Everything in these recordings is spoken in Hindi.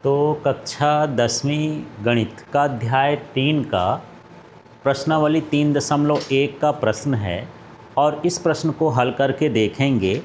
तो कक्षा 10वीं गणित का अध्याय 3 का प्रश्नावली 3.1 का प्रश्न है और इस प्रश्न को हल करके देखेंगे।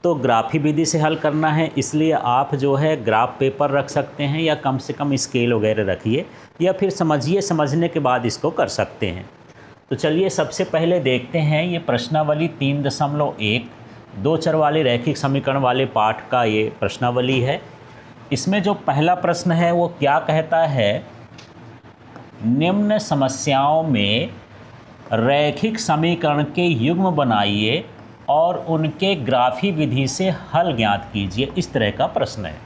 तो ग्राफी विधि से हल करना है, इसलिए आप जो है ग्राफ पेपर रख सकते हैं या कम से कम स्केल वगैरह रखिए या फिर समझिए, समझने के बाद इसको कर सकते हैं। तो चलिए सबसे पहले देखते हैं ये प्रश्नावली 3.1 दो चर वाले रैखिक समीकरण वाले पाठ का ये प्रश्नावली है। इसमें जो पहला प्रश्न है वो क्या कहता है, निम्न समस्याओं में रैखिक समीकरण के युग्म बनाइए और उनके ग्राफी विधि से हल ज्ञात कीजिए। इस तरह का प्रश्न है।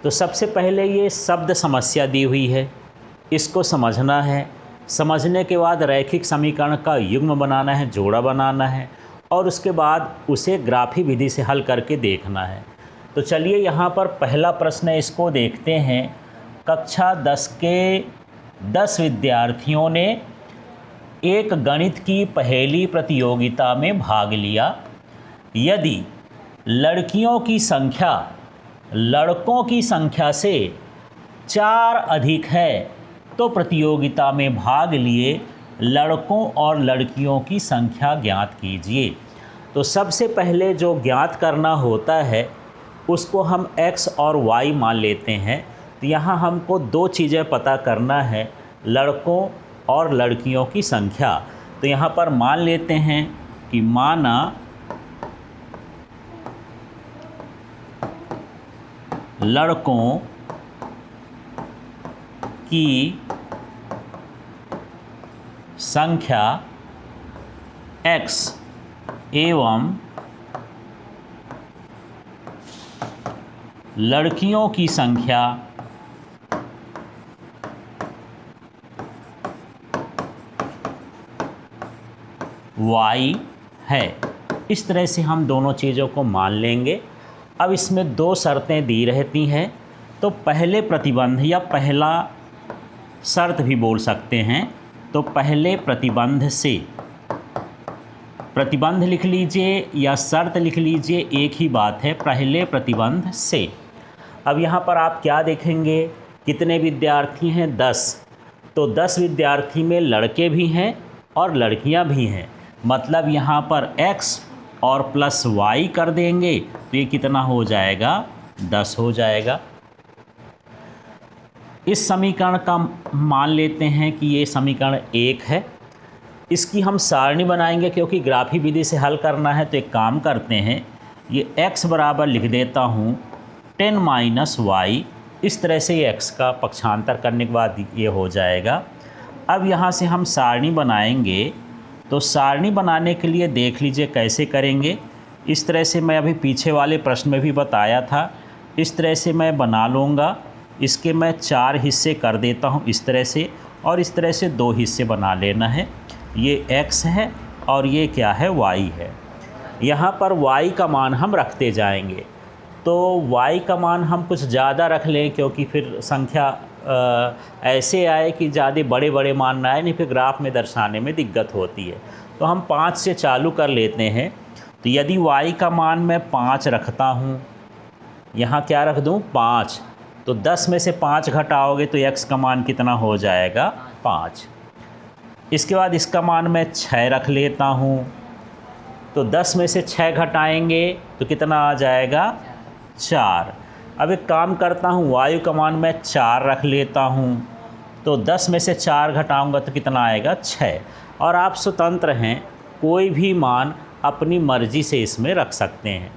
तो सबसे पहले ये शब्द समस्या दी हुई है, इसको समझना है। समझने के बाद रैखिक समीकरण का युग्म बनाना है, जोड़ा बनाना है और उसके बाद उसे ग्राफी विधि से हल करके देखना है। तो चलिए यहाँ पर पहला प्रश्न है, इसको देखते हैं। कक्षा 10 के 10 विद्यार्थियों ने एक गणित की पहेली प्रतियोगिता में भाग लिया। यदि लड़कियों की संख्या लड़कों की संख्या से 4 अधिक है तो प्रतियोगिता में भाग लिए लड़कों और लड़कियों की संख्या ज्ञात कीजिए। तो सबसे पहले जो ज्ञात करना होता है उसको हम x और y मान लेते हैं। तो यहाँ हमको दो चीज़ें पता करना है, लड़कों और लड़कियों की संख्या। तो यहाँ पर मान लेते हैं कि माना लड़कों की संख्या x एवं लड़कियों की संख्या y है। इस तरह से हम दोनों चीज़ों को मान लेंगे। अब इसमें दो शर्तें दी रहती हैं। तो पहले प्रतिबंध या पहला शर्त भी बोल सकते हैं। तो पहले प्रतिबंध से, प्रतिबंध लिख लीजिए या शर्त लिख लीजिए, एक ही बात है, पहले प्रतिबंध से। अब यहाँ पर आप क्या देखेंगे, कितने विद्यार्थी हैं, 10। तो 10 विद्यार्थी में लड़के भी हैं और लड़कियाँ भी हैं। मतलब यहाँ पर x और प्लस y कर देंगे तो ये कितना हो जाएगा, 10 हो जाएगा। इस समीकरण का मान लेते हैं कि ये समीकरण 1 है। इसकी हम सारणी बनाएंगे क्योंकि ग्राफी विधि से हल करना है। तो एक काम करते हैं, ये x बराबर लिख देता हूँ 10 - y। इस तरह से ये x का पक्षांतर करने के बाद ये हो जाएगा। अब यहाँ से हम सारणी बनाएंगे। तो सारणी बनाने के लिए देख लीजिए कैसे करेंगे। इस तरह से मैं अभी पीछे वाले प्रश्न में भी बताया था, इस तरह से मैं बना लूँगा। इसके मैं 4 हिस्से कर देता हूँ इस तरह से, और इस तरह से 2 हिस्से बना लेना है। ये x है और ये क्या है, y है। यहाँ पर y का मान हम रखते जाएंगे। तो y का मान हम कुछ ज़्यादा रख लें क्योंकि फिर संख्या ऐसे आए कि ज़्यादा बड़े बड़े मान ना आए, नहीं फिर ग्राफ में दर्शाने में दिक्कत होती है। तो हम 5 से चालू कर लेते हैं। तो यदि y का मान मैं 5 रखता हूँ, यहाँ क्या रख दूँ, 5। तो 10 में से 5 घटाओगे तो x का मान कितना हो जाएगा, 5। इसके बाद इसका मान मैं 6 रख लेता हूँ। तो 10 में से 6 घटाएंगे तो कितना आ जाएगा, 4। अब एक काम करता हूँ, वायु का मान मैं 4 रख लेता हूँ। तो 10 में से 4 घटाऊँगा तो कितना आएगा, 6। और आप स्वतंत्र हैं, कोई भी मान अपनी मर्जी से इसमें रख सकते हैं।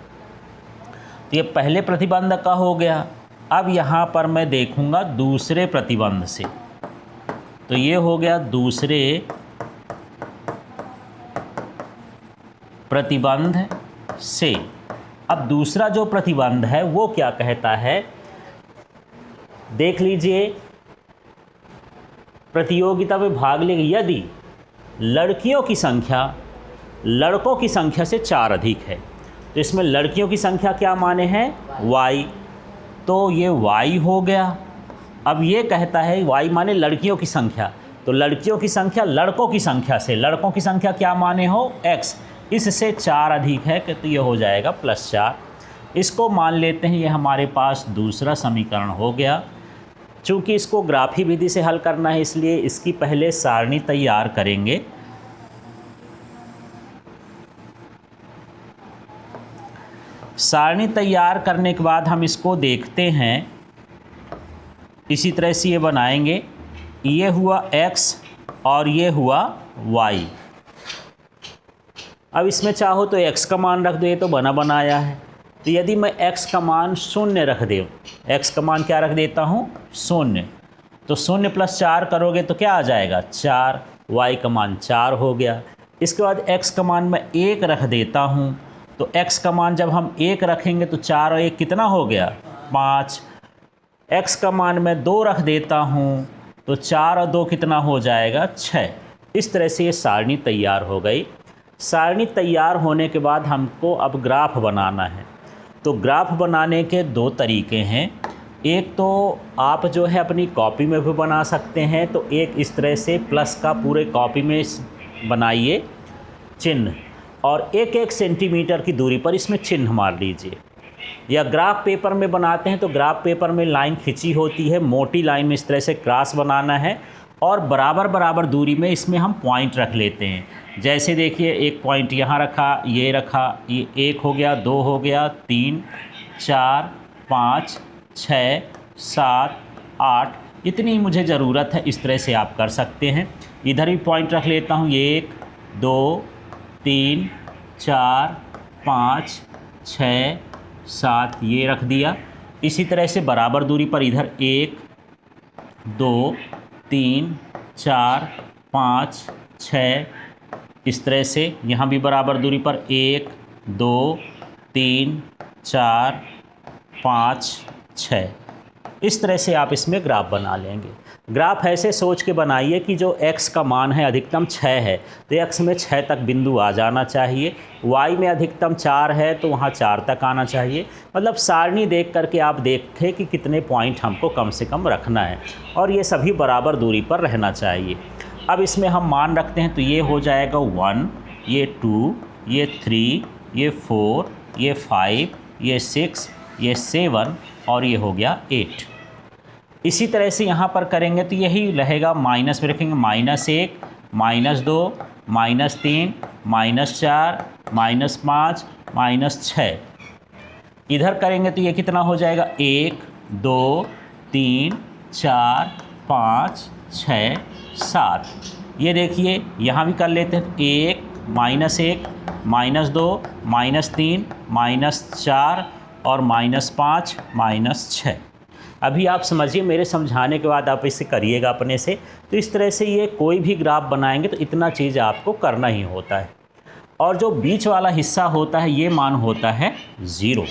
तो ये पहले प्रतिबंध का हो गया। अब यहाँ पर मैं देखूँगा दूसरे प्रतिबंध से। तो ये हो गया दूसरे प्रतिबंध से। अब दूसरा जो प्रतिबंध है वो क्या कहता है, देख लीजिए। प्रतियोगिता में भाग लेंगे यदि लड़कियों की संख्या लड़कों की संख्या से 4 अधिक है। तो इसमें लड़कियों की संख्या क्या माने हैं, y। तो ये y हो गया। अब ये कहता है y माने लड़कियों की संख्या। तो लड़कियों की संख्या लड़कों की संख्या से, लड़कों की संख्या क्या माने हो, x। इससे 4 अधिक है कि तो ये हो जाएगा +4। इसको मान लेते हैं ये हमारे पास दूसरा समीकरण हो गया। चूँकि इसको ग्राफी विधि से हल करना है इसलिए इसकी पहले सारणी तैयार करेंगे। सारणी तैयार करने के बाद हम इसको देखते हैं, इसी तरह से ये बनाएंगे। ये हुआ x और ये हुआ y। अब इसमें चाहो तो x का मान रख दो, ये तो बना बनाया है। तो यदि मैं x का मान 0 रख दूँ, x का मान क्या रख देता हूँ 0, तो 0 + 4 करोगे तो क्या आ जाएगा 4, y का मान 4 हो गया। इसके बाद x का मान मैं 1 रख देता हूँ, तो x का मान जब हम 1 रखेंगे तो 4 और 1 कितना हो गया 5। x का मान मैं 2 रख देता हूँ तो 4 और 2 कितना हो जाएगा 6। इस तरह से ये सारणी तैयार हो गई। सारणी तैयार होने के बाद हमको अब ग्राफ बनाना है। तो ग्राफ बनाने के 2 तरीके हैं। एक तो आप जो है अपनी कॉपी में भी बना सकते हैं, तो एक इस तरह से प्लस का पूरे कॉपी में बनाइए चिन्ह, और 1-1 सेंटीमीटर की दूरी पर इसमें चिन्ह मार लीजिए। या ग्राफ पेपर में बनाते हैं तो ग्राफ पेपर में लाइन खिंची होती है, मोटी लाइन में इस तरह से क्रॉस बनाना है और बराबर बराबर दूरी में इसमें हम पॉइंट रख लेते हैं। जैसे देखिए एक पॉइंट यहाँ रखा, ये रखा, ये 1 हो गया, 2 हो गया, 3, 4, 5, 6, 7, 8, इतनी मुझे ज़रूरत है। इस तरह से आप कर सकते हैं। इधर भी पॉइंट रख लेता हूँ, 1, 2, 3, 4, 5, 6, 7, ये रख दिया। इसी तरह से बराबर दूरी पर इधर 1, 2, 3, 4, 5, 6, इस तरह से यहाँ भी बराबर दूरी पर 1, 2, 3, 4, 5, 6, इस तरह से आप इसमें ग्राफ बना लेंगे। ग्राफ ऐसे सोच के बनाइए कि जो x का मान है अधिकतम 6 है तो x में 6 तक बिंदु आ जाना चाहिए, y में अधिकतम 4 है तो वहाँ 4 तक आना चाहिए। मतलब सारणी देख करके आप देखें कि कितने पॉइंट हमको कम से कम रखना है और ये सभी बराबर दूरी पर रहना चाहिए। अब इसमें हम मान रखते हैं तो ये हो जाएगा 1, ये 2, ये 3, ये 4, ये 5, ये 6, ये 7 और ये हो गया 8। इसी तरह से यहाँ पर करेंगे तो यही रहेगा, माइनस में रखेंगे -1, -2, -3, -4, -5, -6। इधर करेंगे तो ये कितना हो जाएगा 1, 2, 3, 4, 5, 6, 7। ये देखिए यहाँ भी कर लेते हैं, 1, -1, -2, -3, -4 और -5, -6। अभी आप समझिए, मेरे समझाने के बाद आप इसे करिएगा अपने से। तो इस तरह से ये कोई भी ग्राफ बनाएंगे तो इतना चीज़ आपको करना ही होता है। और जो बीच वाला हिस्सा होता है ये मान होता है 0।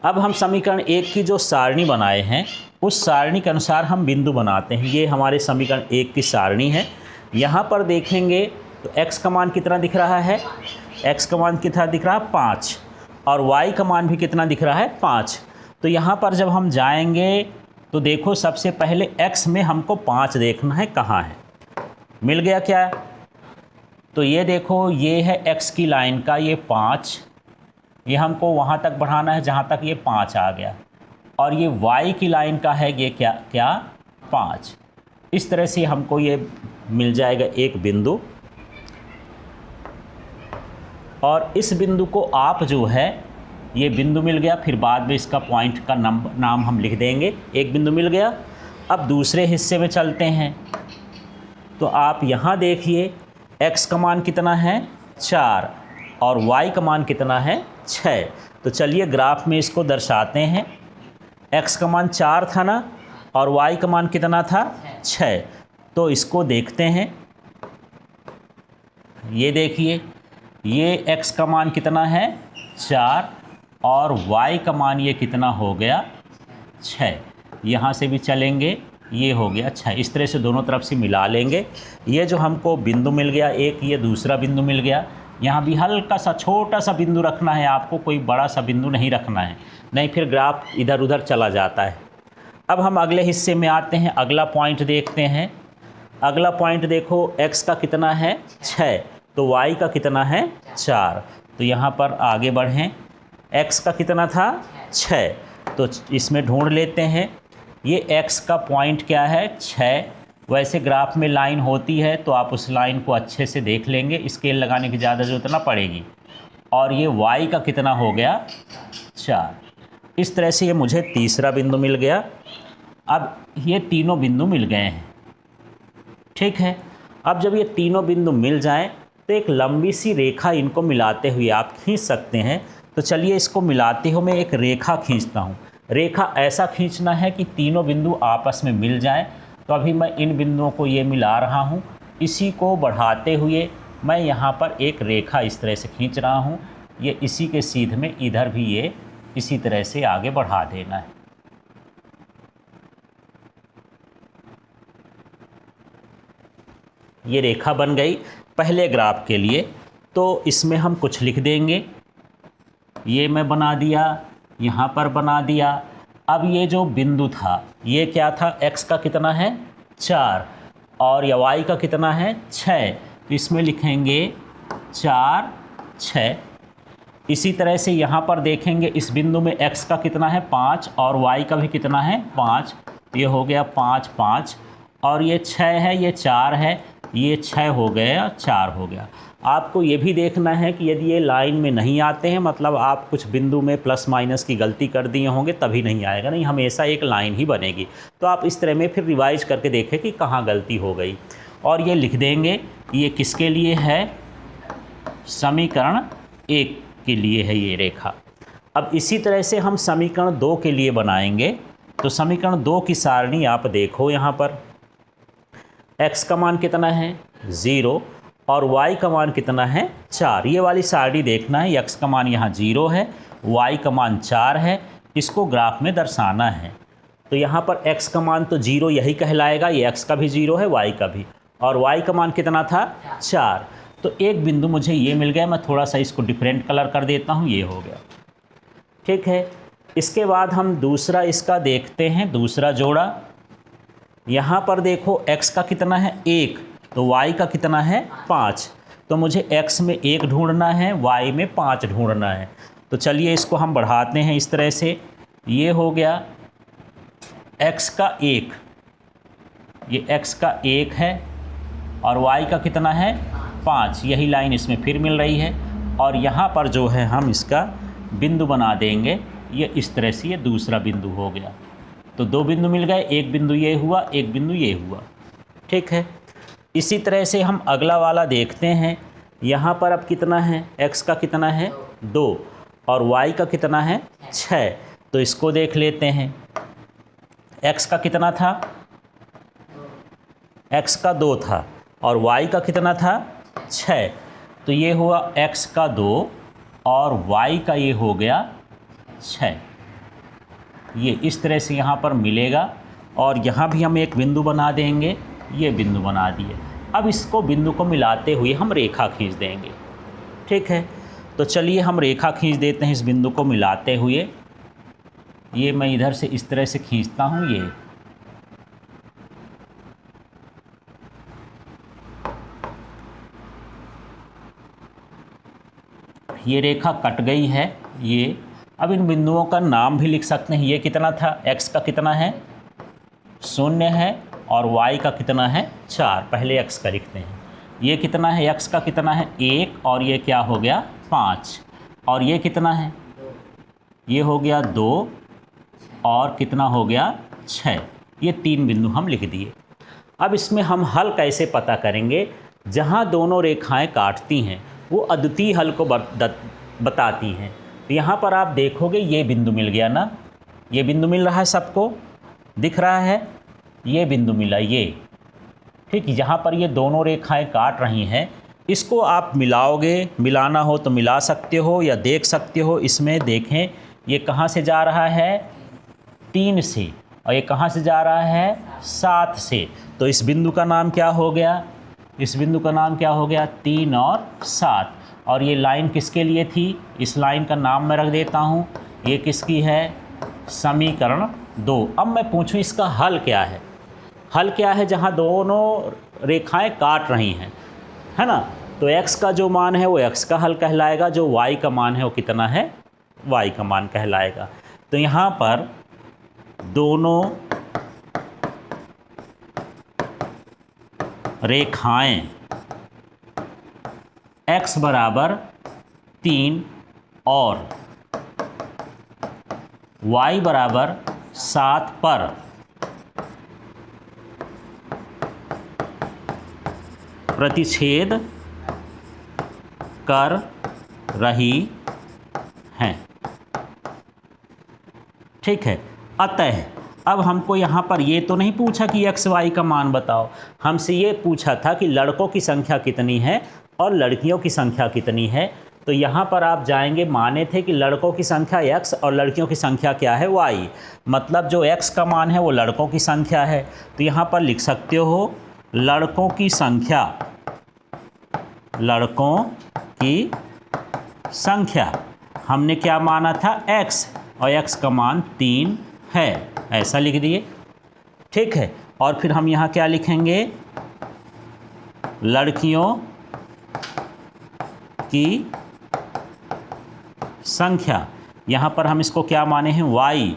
अब हम समीकरण 1 की जो सारणी बनाए हैं उस सारणी के अनुसार हम बिंदु बनाते हैं। ये हमारे समीकरण 1 की सारणी है। यहाँ पर देखेंगे तो x का मान कितना दिख रहा है, x का मान कितना दिख रहा है 5, और y का मान भी कितना दिख रहा है 5। तो यहाँ पर जब हम जाएंगे तो देखो सबसे पहले x में हमको 5 देखना है कहाँ है। मिल गया क्या? तो ये देखो ये है x की लाइन का ये 5, ये हमको वहाँ तक बढ़ाना है जहाँ तक ये 5 आ गया, और ये y की लाइन का है ये क्या 5। इस तरह से हमको ये मिल जाएगा एक बिंदु, और इस बिंदु को आप जो है ये बिंदु मिल गया, फिर बाद में इसका पॉइंट का नाम हम लिख देंगे। एक बिंदु मिल गया। अब दूसरे हिस्से में चलते हैं तो आप यहाँ देखिए x का मान कितना है 4 और y का मान कितना है 6। तो चलिए ग्राफ में इसको दर्शाते हैं। x का मान 4 था ना, और y का मान कितना था 6। तो इसको देखते हैं। ये देखिए ये x का मान कितना है 4 और y का मान ये कितना हो गया 6। यहाँ से भी चलेंगे, ये हो गया 6। इस तरह से दोनों तरफ से मिला लेंगे। ये जो हमको बिंदु मिल गया एक, ये दूसरा बिंदु मिल गया। यहाँ भी हल्का सा छोटा सा बिंदु रखना है आपको, कोई बड़ा सा बिंदु नहीं रखना है, नहीं फिर ग्राफ इधर उधर चला जाता है। अब हम अगले हिस्से में आते हैं, अगला पॉइंट देखते हैं। अगला पॉइंट देखो x का कितना है 6, तो y का कितना है 4। तो यहाँ पर आगे बढ़ें, x का कितना था 6, तो इसमें ढूंढ लेते हैं ये x का पॉइंट क्या है 6। वैसे ग्राफ में लाइन होती है तो आप उस लाइन को अच्छे से देख लेंगे, स्केल लगाने की ज़्यादा ज़रूरत ना पड़ेगी। और ये y का कितना हो गया 4। इस तरह से ये मुझे तीसरा बिंदु मिल गया। अब ये तीनों बिंदु मिल गए हैं, ठीक है। अब जब ये तीनों बिंदु मिल जाएं तो एक लंबी सी रेखा इनको मिलाते हुए आप खींच सकते हैं। तो चलिए इसको मिलाते हुए मैं एक रेखा खींचता हूँ। रेखा ऐसा खींचना है कि तीनों बिंदु आपस में मिल जाएं। तो अभी मैं इन बिंदुओं को ये मिला रहा हूँ, इसी को बढ़ाते हुए मैं यहाँ पर एक रेखा इस तरह से खींच रहा हूँ। ये इसी के सीध में इधर भी ये इसी तरह से आगे बढ़ा देना है। ये रेखा बन गई पहले ग्राफ के लिए। तो इसमें हम कुछ लिख देंगे, ये मैं बना दिया, यहाँ पर बना दिया। अब ये जो बिंदु था ये क्या था, x का कितना है 4 और या y का कितना है 6, तो इसमें लिखेंगे 4 6। इसी तरह से यहाँ पर देखेंगे इस बिंदु में x का कितना है 5 और y का भी कितना है 5, ये हो गया 5 5 और ये 6 है, ये 4 है, ये 6 हो गया 4 हो गया। आपको ये भी देखना है कि यदि ये लाइन में नहीं आते हैं, मतलब आप कुछ बिंदु में प्लस माइनस की गलती कर दिए होंगे तभी नहीं आएगा, नहीं हमेशा एक लाइन ही बनेगी। तो आप इस तरह में फिर रिवाइज करके देखें कि कहाँ गलती हो गई। और ये लिख देंगे ये किसके लिए है, समीकरण 1 के लिए है ये रेखा। अब इसी तरह से हम समीकरण 2 के लिए बनाएंगे। तो समीकरण 2 की सारणी आप देखो, यहाँ पर x का मान कितना है 0 और y का मान कितना है 4। ये वाली सारणी देखना है, x का मान यहाँ 0 है, y का मान 4 है, इसको ग्राफ में दर्शाना है। तो यहाँ पर x का मान तो 0 यही कहलाएगा, ये x का भी 0 है, y का भी, और y का मान कितना था 4। तो एक बिंदु मुझे ये मिल गया। मैं थोड़ा सा इसको डिफरेंट कलर कर देता हूँ, ये हो गया, ठीक है। इसके बाद हम दूसरा इसका देखते हैं, दूसरा जोड़ा। यहाँ पर देखो x का कितना है 1 तो y का कितना है 5। तो मुझे x में 1 ढूंढना है, y में 5 ढूंढना है। तो चलिए इसको हम बढ़ाते हैं इस तरह से, ये हो गया x का 1, ये x का 1 है और y का कितना है 5। यही लाइन इसमें फिर मिल रही है और यहाँ पर जो है हम इसका बिंदु बना देंगे। ये इस तरह से ये दूसरा बिंदु हो गया। तो 2 बिंदु मिल गए, एक बिंदु ये हुआ, एक बिंदु ये हुआ, ठीक है। इसी तरह से हम अगला वाला देखते हैं। यहाँ पर अब कितना है, x का कितना है 2 और y का कितना है 6। तो इसको देख लेते हैं, x का कितना था, x का 2 था और y का कितना था 6। तो ये हुआ x का 2 और y का ये हो गया 6। ये इस तरह से यहाँ पर मिलेगा और यहाँ भी हम एक बिंदु बना देंगे, ये बिंदु बना दिए। अब इसको बिंदु को मिलाते हुए हम रेखा खींच देंगे, ठीक है। तो चलिए हम रेखा खींच देते हैं इस बिंदु को मिलाते हुए। ये मैं इधर से इस तरह से खींचता हूँ, ये रेखा कट गई है ये। अब इन बिंदुओं का नाम भी लिख सकते हैं। ये कितना था, x का कितना है 0 है और y का कितना है 4। पहले x का लिखते हैं। ये कितना है, x का कितना है 1 और ये क्या हो गया 5 और ये कितना है, ये हो गया 2 और कितना हो गया 6। ये 3 बिंदु हम लिख दिए। अब इसमें हम हल कैसे पता करेंगे, जहाँ दोनों रेखाएं काटती हैं वो अद्वितीय हल को बताती हैं। तो यहाँ पर आप देखोगे ये बिंदु मिल गया ना, ये बिंदु मिल रहा है, सबको दिख रहा है, ये बिंदु मिला ये, ठीक। यहाँ पर ये दोनों रेखाएं काट रही हैं, इसको आप मिलाओगे, मिलाना हो तो मिला सकते हो या देख सकते हो। इसमें देखें ये कहाँ से जा रहा है 3 से और ये कहाँ से जा रहा है 7 से। तो इस बिंदु का नाम क्या हो गया, इस बिंदु का नाम क्या हो गया 3 और 7। और ये लाइन किसके लिए थी, इस लाइन का नाम मैं रख देता हूँ, ये किसकी है समीकरण 2। अब मैं पूछूं इसका हल क्या है, हल क्या है जहाँ दोनों रेखाएं काट रही हैं, है ना। तो x का जो मान है वो x का हल कहलाएगा, जो y का मान है वो कितना है y का मान कहलाएगा। तो यहाँ पर दोनों रेखाएं x बराबर 3 और y बराबर 7 पर प्रतिच्छेद कर रही हैं। ठीक है, अतः अब हमको यहाँ पर ये तो नहीं पूछा कि x y का मान बताओ, हमसे ये पूछा था कि लड़कों की संख्या कितनी है और लड़कियों की संख्या कितनी है। तो यहाँ पर आप जाएंगे, माने थे कि लड़कों की संख्या x और लड़कियों की संख्या क्या है y, मतलब जो x का मान है वो लड़कों की संख्या है। तो यहाँ पर लिख सकते हो लड़कों की संख्या, लड़कों की संख्या हमने क्या माना था x, और x का मान 3 है, ऐसा लिख दिए। ठीक है, और फिर हम यहाँ क्या लिखेंगे, लड़कियों की संख्या, यहाँ पर हम इसको क्या माने हैं y,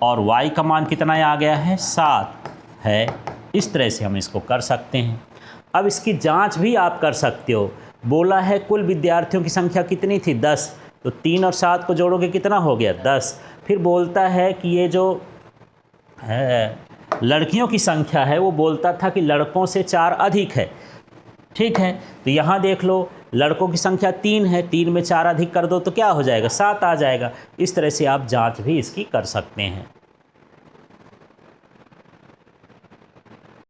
और y का मान कितना आ गया है 7 है। इस तरह से हम इसको कर सकते हैं। अब इसकी जांच भी आप कर सकते हो। बोला है कुल विद्यार्थियों की संख्या कितनी थी 10, तो 3 और 7 को जोड़ोगे कितना हो गया 10। फिर बोलता है कि ये जो है लड़कियों की संख्या है वो बोलता था कि लड़कों से 4 अधिक है। ठीक है, तो यहाँ देख लो लड़कों की संख्या 3 है, 3 में 4 अधिक कर दो तो क्या हो जाएगा 7 आ जाएगा। इस तरह से आप जांच भी इसकी कर सकते हैं।